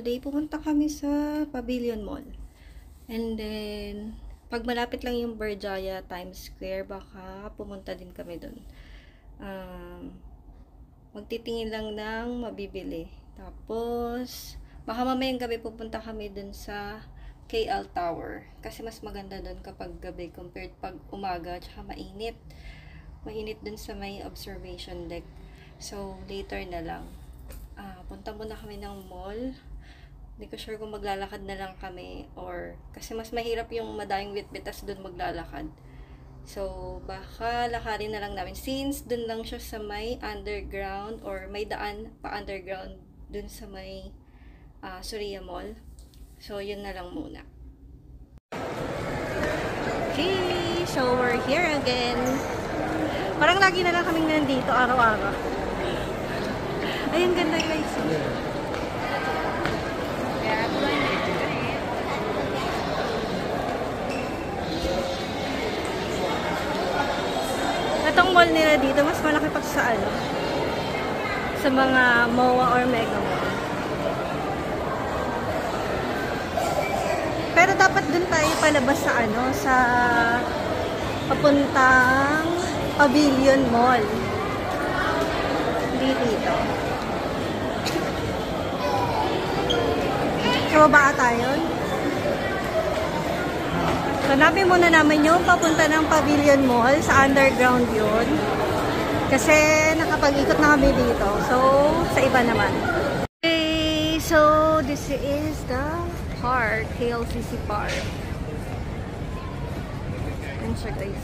today, pumunta kami sa Pavilion Mall. And then, pag malapit lang yung Berjaya Times Square, baka pumunta din kami dun. Magtitingin lang ng mabibili. Tapos, baka mamayang gabi pupunta kami dun sa KL Tower. Kasi mas maganda dun kapag gabi compared pag umaga, tsaka mainit. Mainit dun sa may observation deck. So, later na lang. Punta muna kami ng mall. Hindi ko sure kung maglalakad na lang kami or kasi mas mahirap yung madayong bitbitas doon maglalakad. So, baka lakarin na lang namin since doon lang siya sa may underground or may daan pa underground doon sa may Surya Mall. So, yun na lang muna. Okay, so we're here again. Parang lagi na lang kaming nandito araw-araw. Ayun, ganda guys. Itong mall nila dito, mas malaki pa sa ano, sa mga MOA or Mega Mall. Pero dapat dun tayo palabas sa ano, sa papuntang Pavilion Mall. Hindi dito. Sa baba tayo. So, hanapin muna namin yung papunta ng Pavilion Mall. Sa underground yun. Kasi nakapag-ikot na kami dito. So, sa iba naman. Okay, so this is the park. KLCC Park. Yan siya guys.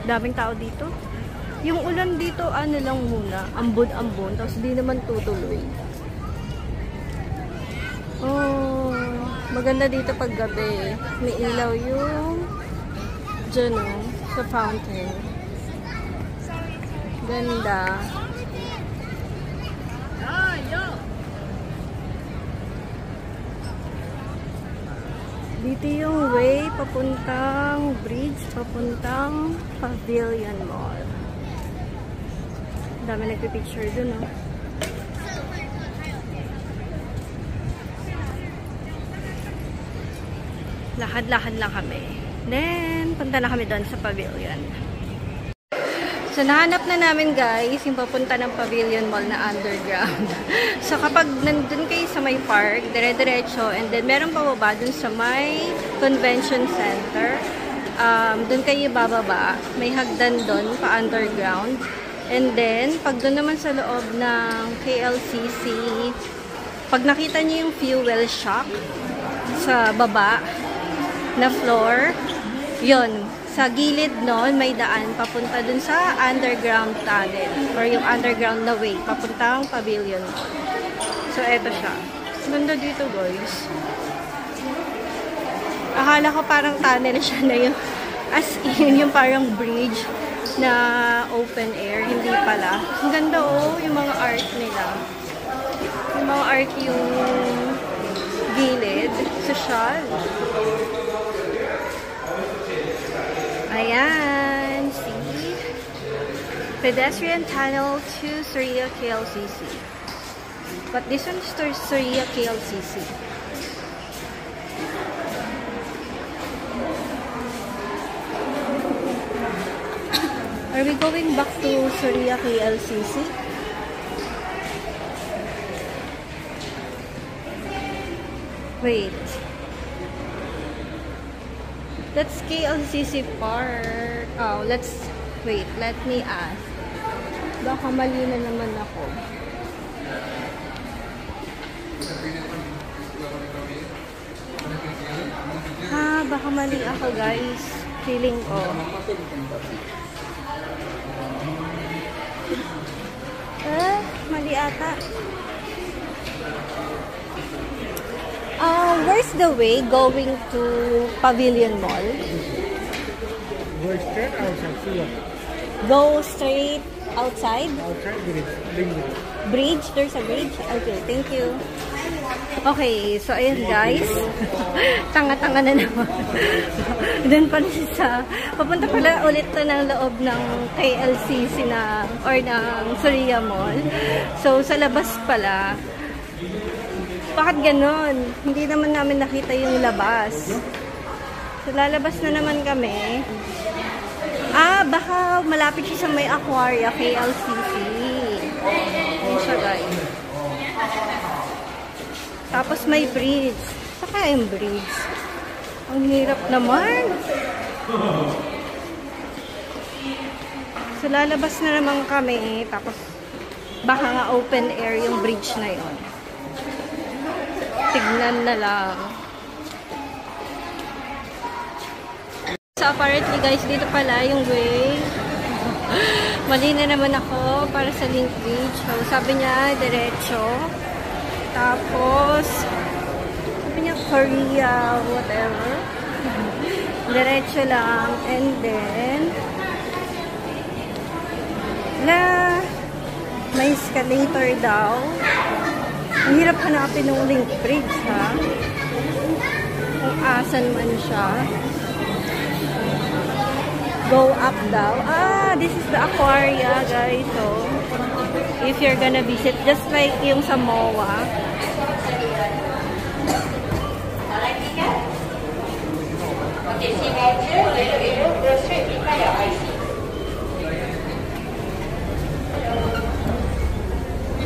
Daming tao dito. Yung ulan dito, ano lang muna. Ambon-ambon. Tapos di naman tutuloy. Oh, maganda dito pag gabi. May ilaw yung dyan sa fountain. Ganda. Dito yung way papuntang bridge, papuntang Pavilion Mall. Dami nagpipicture dun, oh. Lakad-lakad lang kami. Then, punta na kami doon sa Pavilion. So, nahanap na namin guys, yung papunta ng Pavilion Mall na underground. So, kapag nandun kayo sa may park, dire-diretso, and then meron pababa dun sa may convention center. Dun kayo bababa. May hagdan dun, pa-underground. And then, pag dun naman sa loob ng KLCC, pag nakita niyo yung fuel shock sa baba, na floor, yun, sa gilid nun, may daan papunta dun sa underground tunnel or yung underground na way, papuntang Pavilion Mall. So, eto siya. Ganda dito, guys. Akala ko parang tunnel siya na yung, as in, yung parang bridge na open air. Hindi pala. Ang ganda, oh, yung mga art nila. Yung mga art yung gilid. Social. Ayan, see? Pedestrian tunnel to Surya KLCC. But this one is to Surya KLCC. Are we going back to Surya KLCC? Wait. That's KLCC Park. Oh, let's wait. Let me ask. Baka mali na naman ako. Baka mali ako, guys. Feeling ko. Mali ata. Where's the way going to Pavilion Mall? Go straight outside. Go straight outside? Outside bridge. Bridge? There's a bridge? Okay, thank you. Okay, so ayan guys. Tanga-tanga na naman. Doon pala sa, papunta pala ulit to ng loob ng KLCC na, or ng Surya Mall. So, sa labas pala, Bakit ganon? Hindi naman namin nakita yung labas. So, lalabas na naman kami. Baka malapit siya sa may Aquaria, KLCC. Yun siya, guys. Tapos may bridge. Saka yung bridge. Ang hirap naman. So, lalabas na naman kami. Tapos, baka nga open air yung bridge na yun. Tignan na lang. So, apparently guys, dito pala yung way. Mali na naman ako para sa link bridge. So, sabi niya, diretso. Tapos, sabi niya, Korea, whatever. Diretso lang. And then, may escalator daw. Ang hirap hanapin ng link bridge, ha? Kung asan man siya. Go up daw. This is the Aquaria, guys. So, if you're gonna visit, just like yung sa MOA.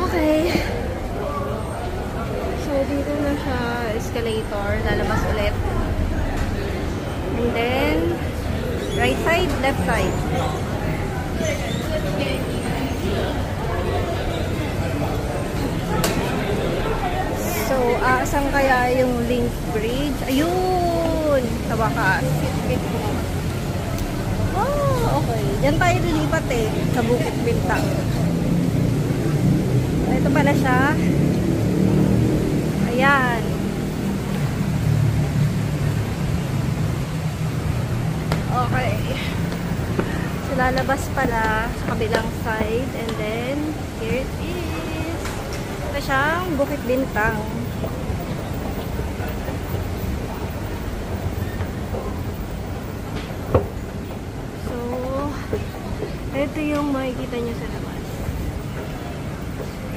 Okay. So, dito na siya, escalator. Lalabas ulit. And then, right side, left side. So, saan kaya yung link bridge? Ayun! Sa wakas. Oh, okay. Diyan tayo lilipat eh. Sa Bukit Bintang. Ito pala siya. Ayan. Okay. So, lalabas pala sa kabilang side. And then, here it is. Ito siyang Bukit Bintang. So, ito yung makikita nyo sa labas.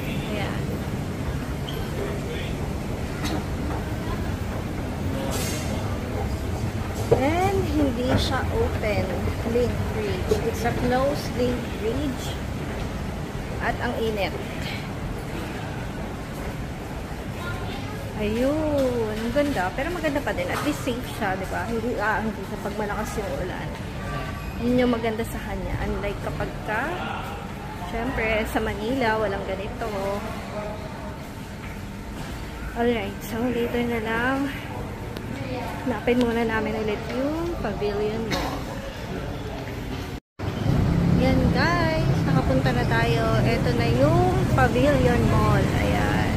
Ayan. And hindi siya open link bridge. It's a closed link bridge. At ang init. Ayun. Ang ganda. Pero maganda pa din. At least safe siya, di ba? Hindi sa pag malakas yung ulan. Yun yung maganda sa kanya. Unlike kapag syempre, sa Manila, walang ganito. Alright. So, later na lang. Hanapin muna namin ulit yung Pavilion Mall. Yan guys, nakapunta na tayo. Ito na yung Pavilion Mall. Ayan.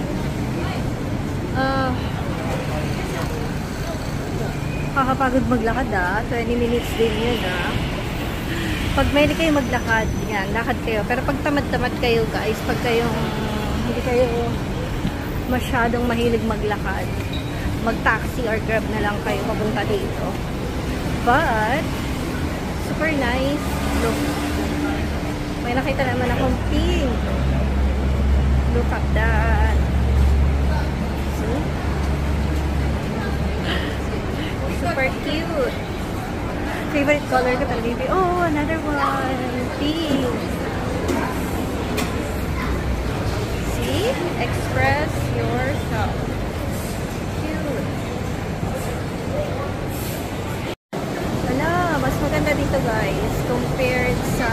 Kakapagod maglakad 20 minutes din yun Pag may kayo maglakad, yan, lakad kayo. Pero pag tamad-tamad kayo guys, pag kayong hindi kayo masyadong mahilig maglakad, mag-taxi or grab na lang kayo papunta dito. But, super nice. Look. May nakita naman akong pink. Look at that. See? Super cute. Favorite color ko talaga. Oh, another one. Pink. See? Express yourself. Maganda dito guys compared sa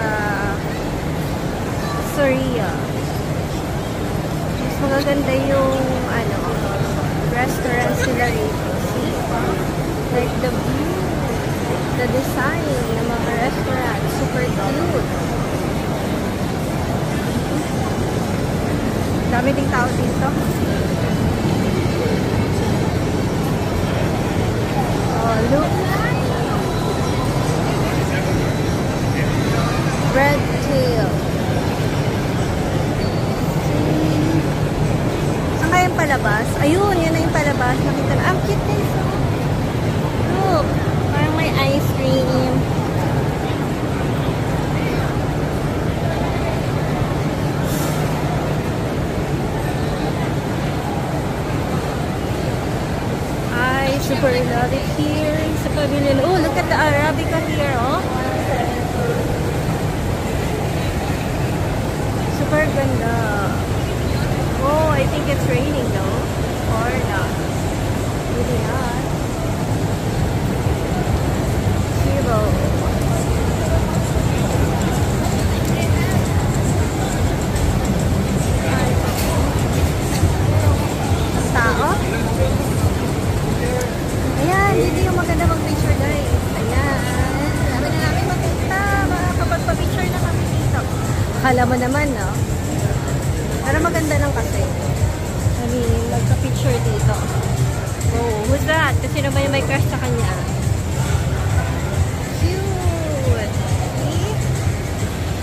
Soria. Mas magaganda yung restaurant sila rito. See? Like the view, the design ng mga restaurant, super cute. Dami ding tao dito. Oh, look. Red tail. Saan kaya yung palabas? Ayun, yan na yung palabas. Nakita na. Ang cute guys. Look. Parang may ice cream. Super love it here sa pavilion. Oh, look at the Arabica here, oh. Super ganda. Oh, I think it's raining though. Or not. Maybe not. Zero. Tao? Ayan, dito yung maganda mag-picture guys. Ayan. Sabi na namin makita. Makakapagpa-picture na kami dito. Akala mo naman, no? Pero maganda lang kasi. I mean, magka-picture dito. Oh, who's that? Kasi naman yung may crush sa kanya. Cute! See?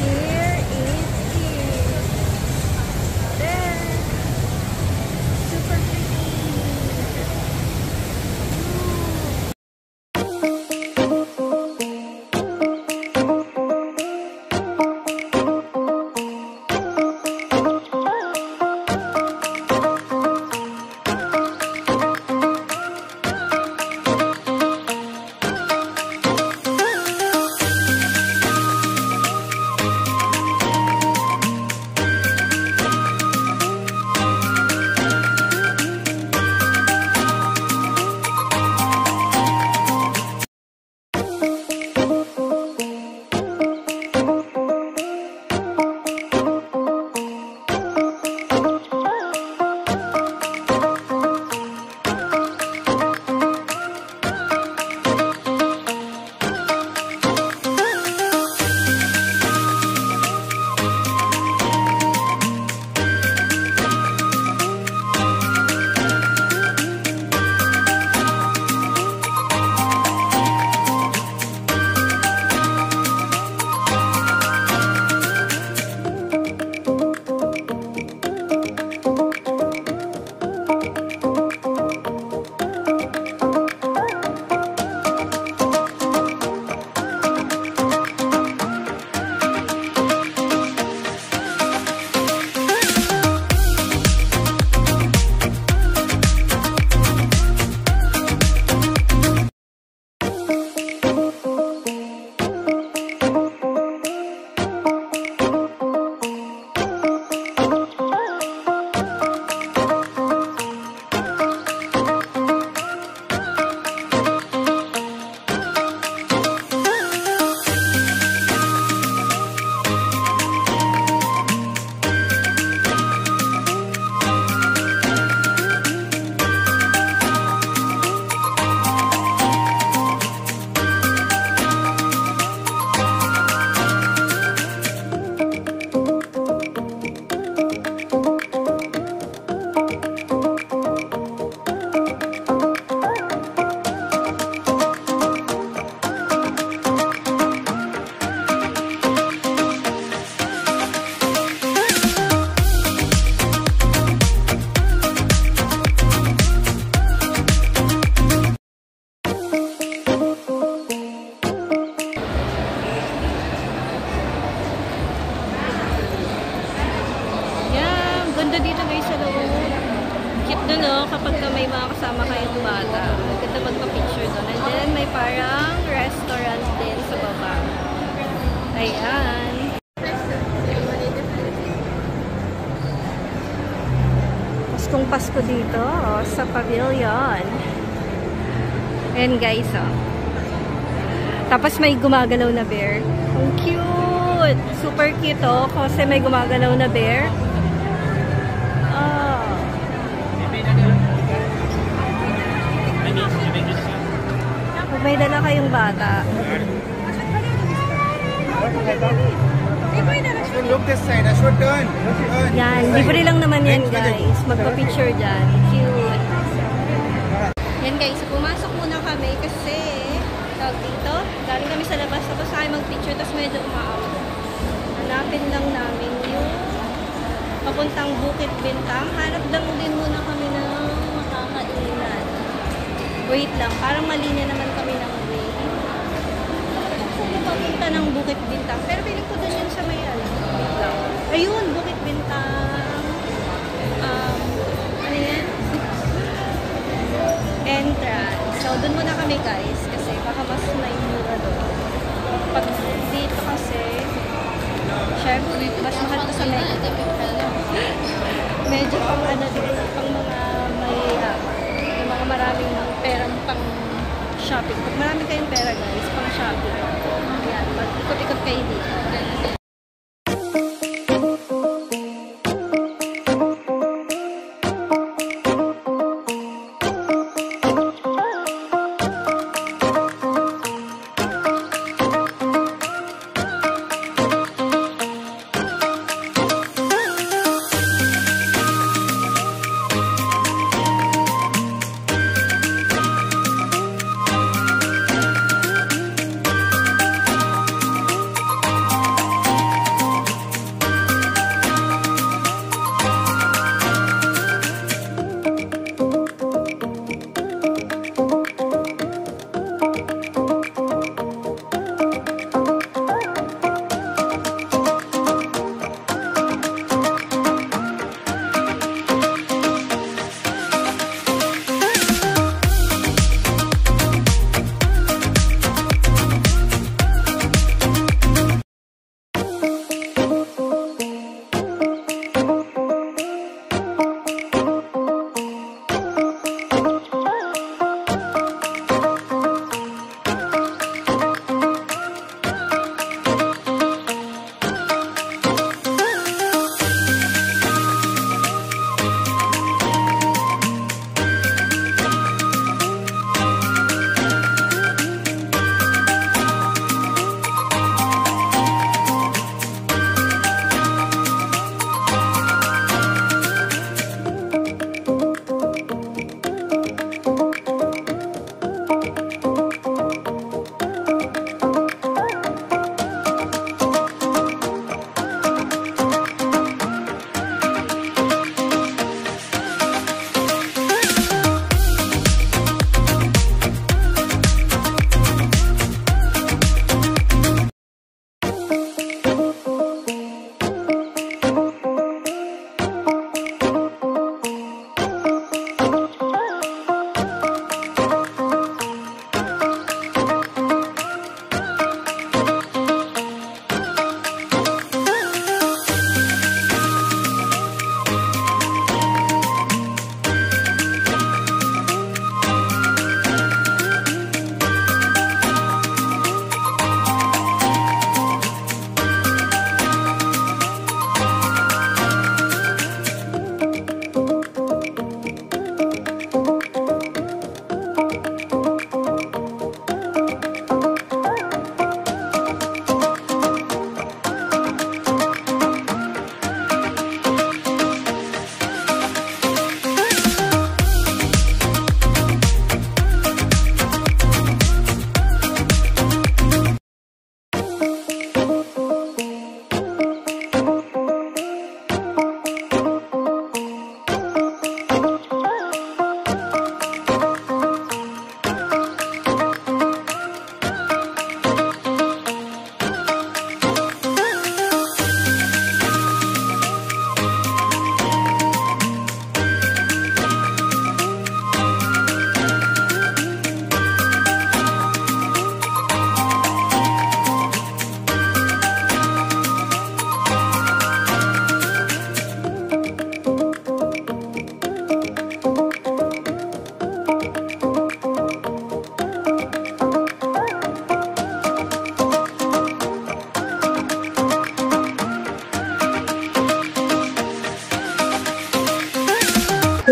Here is it. There. Super pretty. Kapag may mga kasama kayong bata, maganda magpa-picture doon. And then, may parang restaurant din sa baba. Ayan. Paskong Pasko dito, sa pavilion. Ayan guys, oh. Tapos may gumagalaw na bear. Ang cute! Super cute, oh. Kasi may gumagalaw na bear. May dala kayong bata. Look this side. I should turn. Yan, libre lang naman yan guys. Magpa-picture dyan. Cute. Yan guys, pumasok muna kami kasi tawag dito. Galing kami sa labas tapos tayo mag-picture tapos medyo umaaw. Hanapin lang namin yung papuntang Bukit Bintang. Hanap lang din muna kami ng makakainan. Wait lang, parang mali na naman kami ng way. Papunta ng Bukit Bintang. Pero piling ko dun yun sa may ano. Wait lang. Ayun, Bukit Bintang. Ano yan? Entrance. dun muna kami guys. Kasi baka mas may mura doon. Pag dito kasi, syempre, mas mahal to sa Mega. Medyo pang ano dito, pang mga mayayaman. Yung mga maraming perang pang shopping. Pag marami kayong pera guys, pang shopping. Ayan, mag-ikot-ikot kayo dito.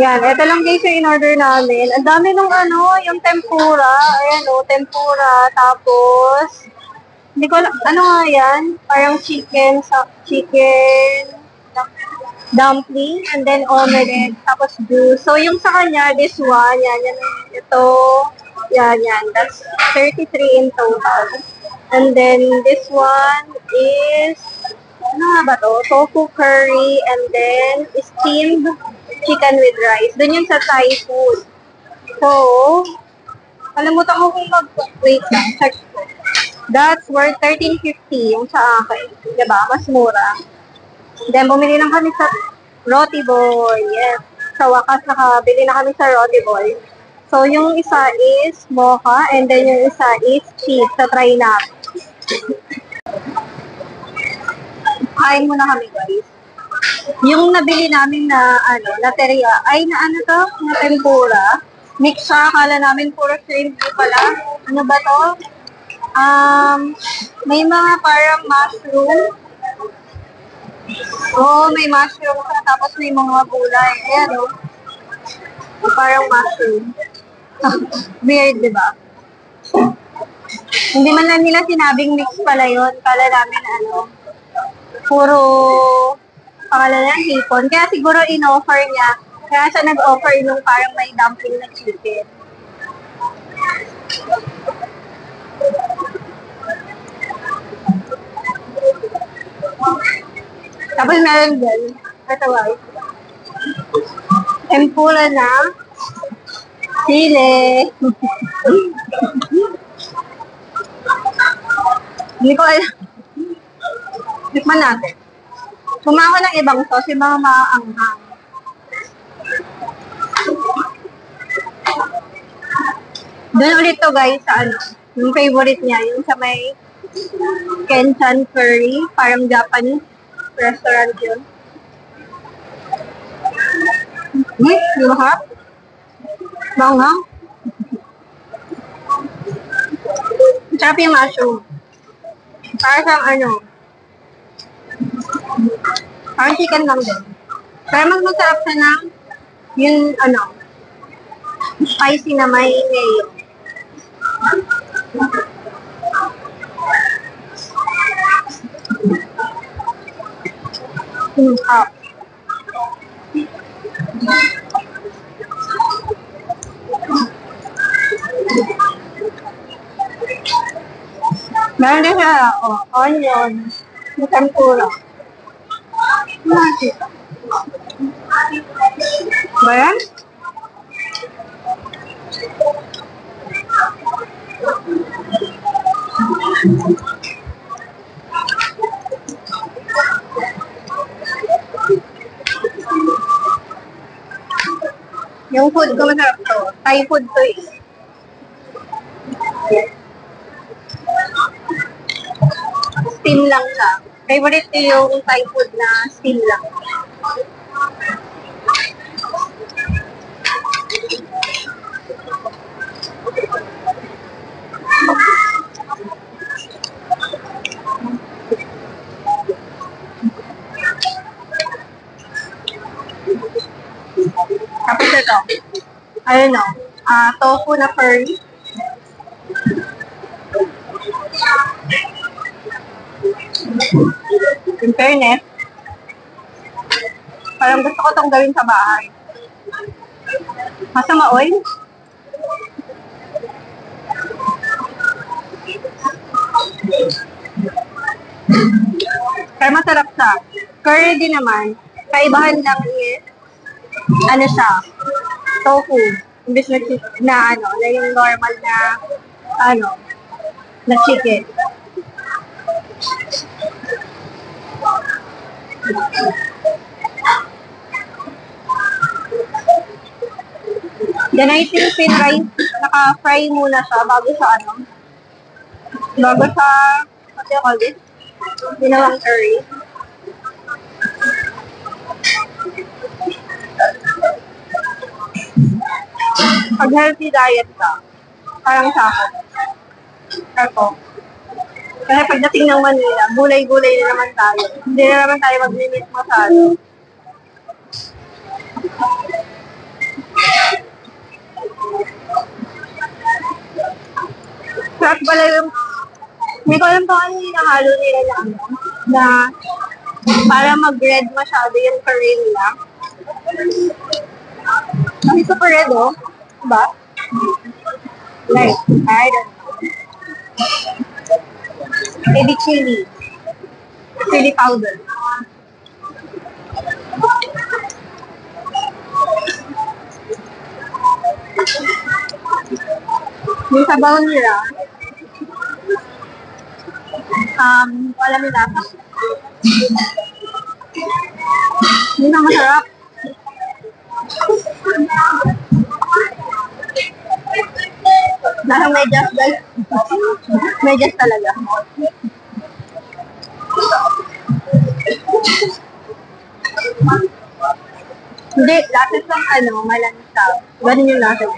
Yan, ito lang guys yung in-order namin. Ang dami nung ano, yung tempura. Ayan o, tempura. Tapos, hindi ko alam, ano nga yan? Parang chicken, dumpling, and then omelette, tapos juice. So, yung sa kanya, this one, yan, ito, yan. That's 33 in total. And then, this one is, ano nga ba to? Tofu curry, and then, steamed chicken with rice. Doon yung sa Thai food. So, kalimutan ko kung wait lang, check ko. That's worth 13.50 yung sa akin. Diba? Mas mura. Then, bumili lang kami sa Roti Boy. Yes. Sa wakas, nakabili na kami sa Roti Boy. So, yung isa is mocha, and then yung isa is cheese. So, try natin. Kain muna kami, guys. Yung nabili namin na, na teria, ay, na ano to? Na tempura. Mix siya, akala namin puro shrimp pala. Ano ba to? May mga parang mushroom. Oo, may mushroom siya, tapos may mga gulay. Ayan, oh. Parang mushroom. Weird, di ba? Hindi man lang nila sinabing mix pala yun. Kala namin, puro pangalan ng hipon. Kaya siguro in-offer niya. Kaya siya nag-offer nung parang may dumpling na chicken. Tapos meron din. Ito guys. Tempura na sili. Hindi ko alam. Tikman natin. Kumain ko ng ibang sauce, yung mga maaanghang. Doon ulit to guys sa yung favorite niya, yung sa may Kenchan Curry, parang Japanese restaurant yun. Di ba ha? Bangang. Sarap yung mushroom. Para siyang parang chicken lang din. Pero mas masarap siya ng yung spicy na may mayo. Meron din siya, onion, may tempura. Ba yan? Yung food ko masarap to. Thai food to eh. Steam lang siya. Favorite ko yung Thai food na steam lang. Tapos ito, tofu na curry. In fairness, parang gusto ko itong gawin sa bahay. Masama oil. Kaya masarap siya. Curry din naman. Kaibahan lang is, siya, tofu. Imbis na yung normal na, na chicken. Then I think rice, naka-fry muna siya bago sa what do you call this? Ginawang curry. Pag healthy diet ka, parang sa akin. Ito. Kasi pagdating ng Manila, gulay-gulay na naman tayo. Hindi na naman tayo mag-limit masyado. Sarap pala yung, hindi ko alam pa ano yung nahalo nila na para mag-red masyado yung curry nila. Kasi super red, oh. Diba? Like, I don't know. Maybe chili. Chili powder. Yung sabaw nila, wala nila. Hindi na masarap. Nasa medyas, guys. Medyas talaga. Hindi, lahat ng malansa. Ganun yung lahat.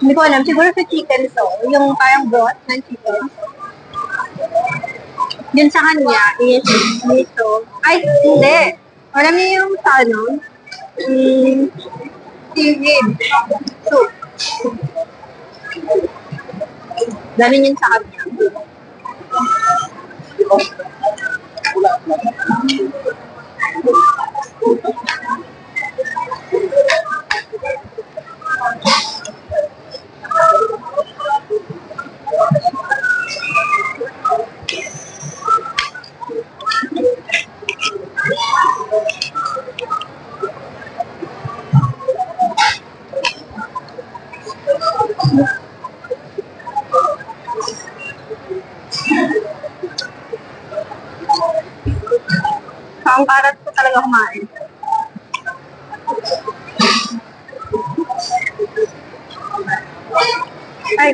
Hindi ko alam. Siguro sa chicken to. Yung parang broth ng chicken. Yun sa kanya is dito. Ay, hindi. Alam niyo yung sa seaweed soup. Ganun yun sa kanya. Ang karat ko talaga kumain. Ay.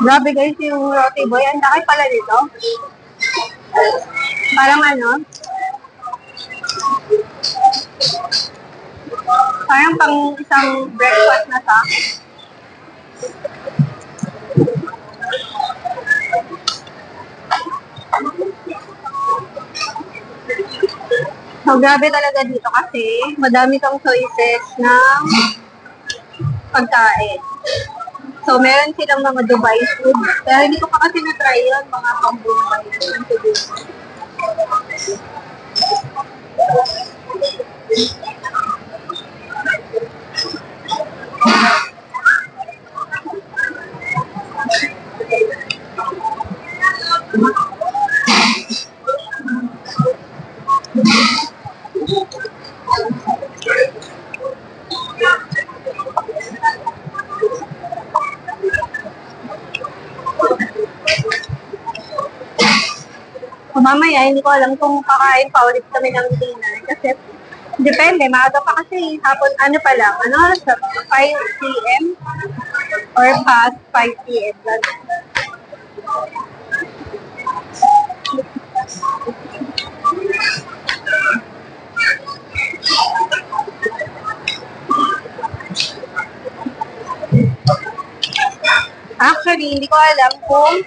Grabe guys yung roti boy. Ang laki pala dito. Parang parang pang isang breakfast na sa. So, grabe talaga dito kasi madami kang choices ng pagkain. So, meron silang mga Dubai food. Pero hindi ko pa kasi na-try yun, mga pang-Dubai. So, mamaya, hindi ko alam kung kakain pa ulit kami ng dinner. Kasi, depende, maaga pa kasi. Hapon, pa lang, 5 p.m. or past 5 p.m. Actually, hindi ko alam kung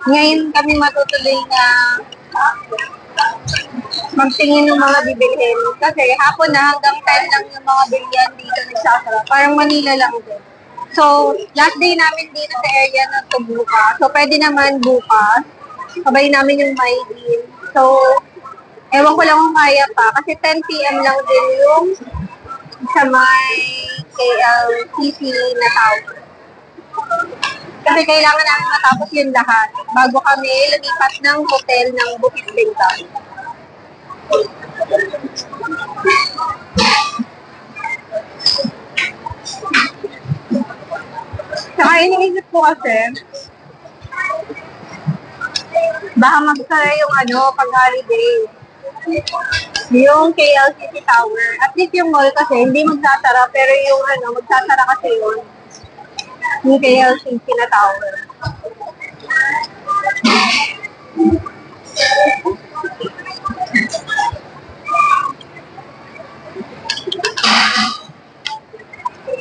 ngayon kami matutuloy na magtingin ng mga bibilhin. Kasi hapon na hanggang 10 lang yung mga bilihan dito nagsasara. Parang Manila lang din. So, last day namin dito sa area na ito bukas. So, pwede naman bukas. Sabay namin yung may deal. So, ewan ko lang kung kaya pa. Kasi 10 p.m. lang din yung sa may KLCC na tower. Kasi kailangan namin matapos yun lahat bago kami lumipat ng hotel ng Bukit Bintang. Saka iniisip ko kasi baka magsara yung pag-holiday. Yung KLCC Tower. At least yung mall kasi hindi magsasara pero yung magsasara kasi yun. Yung KLCC na tower.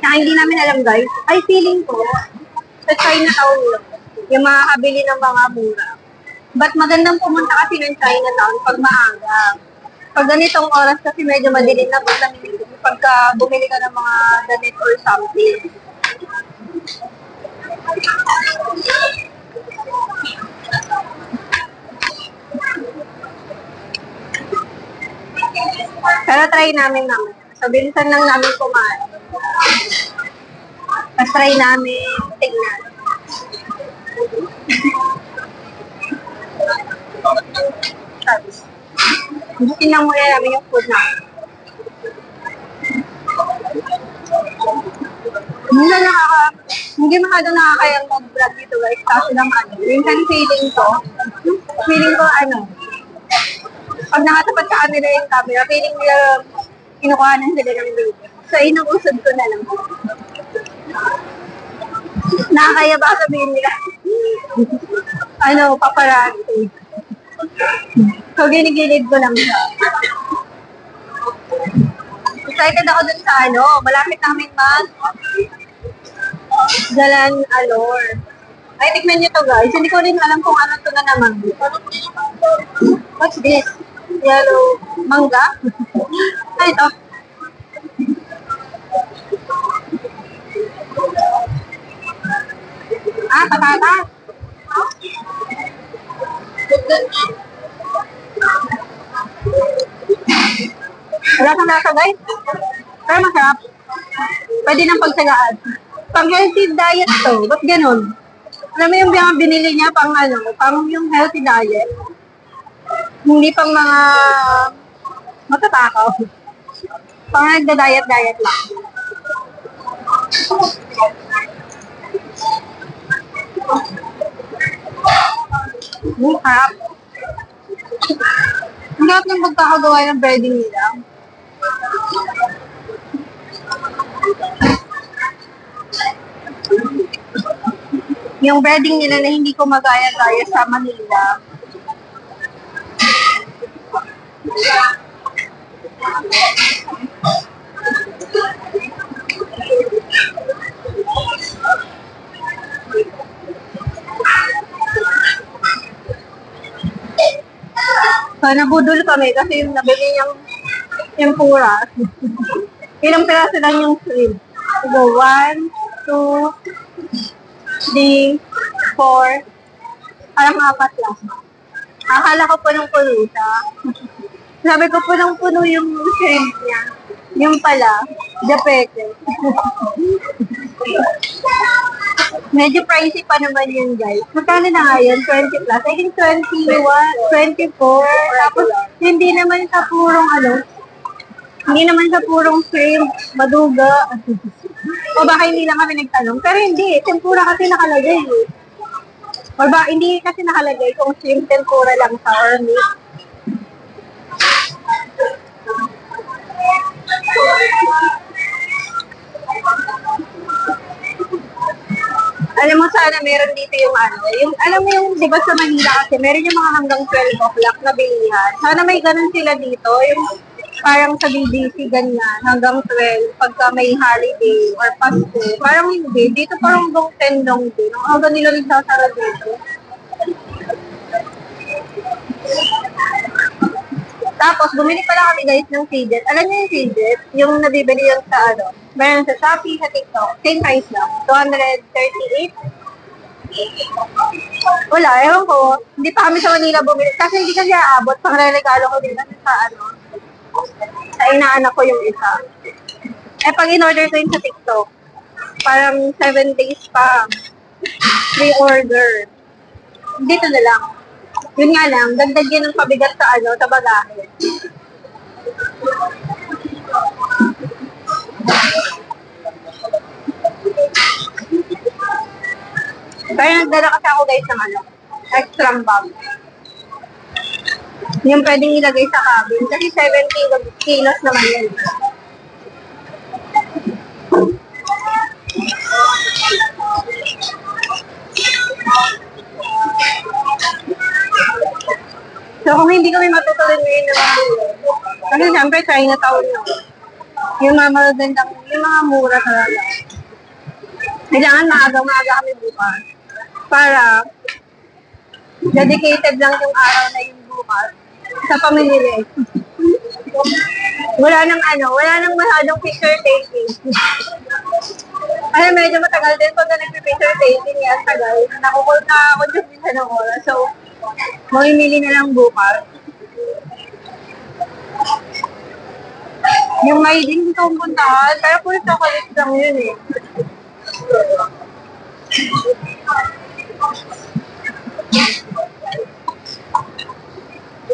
Kaya hindi namin alam guys. Ay, feeling ko, sa Chinatown yun. Yung makakabili ng mga mura. But magandang pumunta kasi ng Chinatown pag maaga. Pag ganitong oras kasi medyo madilim na pagka bumili ka ng mga damit or something. Pero try namin. So, bilisan lang namin kumain. Tapos try namin tingnan. Tapos, tingnan muna namin yung food namin. Hindi masyadong nakakayang mag-vlog dito guys. Kasi lang minsan feeling ko, pag nakatapat sa kanila yung camera, feeling nila kinukuha na sila ng video. So, inuusod ko na lang. Nakakaya ba sabihin nila? Ano, paparazzi. So, ginigilid ko lang siya. Excited ako dun sa ano, malapit namin Jalan Alor. Ay, tignan nyo to guys. Hindi ko rin alam kung ano to na naman. What's this? Yellow mangga? Ay, ito. Ah, patata. Wala kang lasa guys. Pero masarap. Pwede nang pagsagaan. Pang healthy diet to. Ba't ganun? Alam mo yung binili niya pang ano, pang yung healthy diet. Hindi pang mga matatakaw. Pang nagda-diet-diet lang. Harap. Ang harap ng pagkakagawa ng breading nila. Yung breading nila na hindi ko magaya-gaya sa Manila. So, nabudol kami kasi yung nabili niyang tempura. Ilang piraso lang yung shrimp. So, 1, 2, 3, 4, parang 4 lang. Akala ko punong-puno siya. Sabi ko punong-puno yung shrimp niya. Yung pala, japete. Medyo pricey pa naman yun, guys. Magkano na nga yun? 20 plus. I think 21, 24. Tapos, hindi naman sa purong hindi naman sa purong shrimp, maduga. O baka hindi lang kami nagtanong. Pero hindi, tempura kasi nakalagay eh. O ba, hindi kasi nakalagay kung shrimp tempura lang sa or meat. Alam mo, sana meron dito yung alam mo yung, di ba sa Manila kasi, meron yung mga hanggang 12 o'clock na bilihan. Sana may ganun sila dito, yung parang sa BBC, ganyan, hanggang 12, pagka may holiday or Pasko. Parang hindi, dito parang hanggang 10 lang din. Ang aga nila nagsasara dito. Tapos, bumili pala kami guys ng fidget. Alam niyo yung fidget? Yung nabibili yung sa meron sa Shopee, sa TikTok. Same price lang. 238. Wala, ewan ko. Hindi pa kami sa Manila bumili. Kasi hindi kasi aabot. Pang regalo ko din kasi sa sa inaanak ko yung isa. Eh, pag in-order ko yun sa TikTok, parang 7 days pa. Free order. Dito na lang. Yun nga lang, dagdag yun ng pabigat sa sa bagahe. Kaya nagdala kasi ako guys ng extra bag. Yung pwedeng ilagay sa cabin. Kasi 70 kilos naman yun. So, kung hindi kami matutuloy ngayon naman, kasi siyempre, Chinatown yun. Yung mga magagandang, yung mga mura talaga. Kailangan maaga kami bukas. Para, dedicated lang yung araw na yung bukas sa pamimili. Wala nang masyadong picture taking. Ay, medyo matagal din pag nag-picture taking yan, tagal. Nakukult na ako dyan minsan ng oras. So, mamimili na lang bukas. Yung may din dito ang puntahan, pero puro chocolate lang yun eh.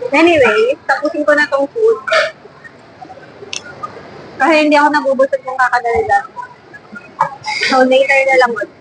Anyway, tapusin ko na tong food. Kasi hindi ako nabubusog ng kakadalilan. So, later na lang ulit.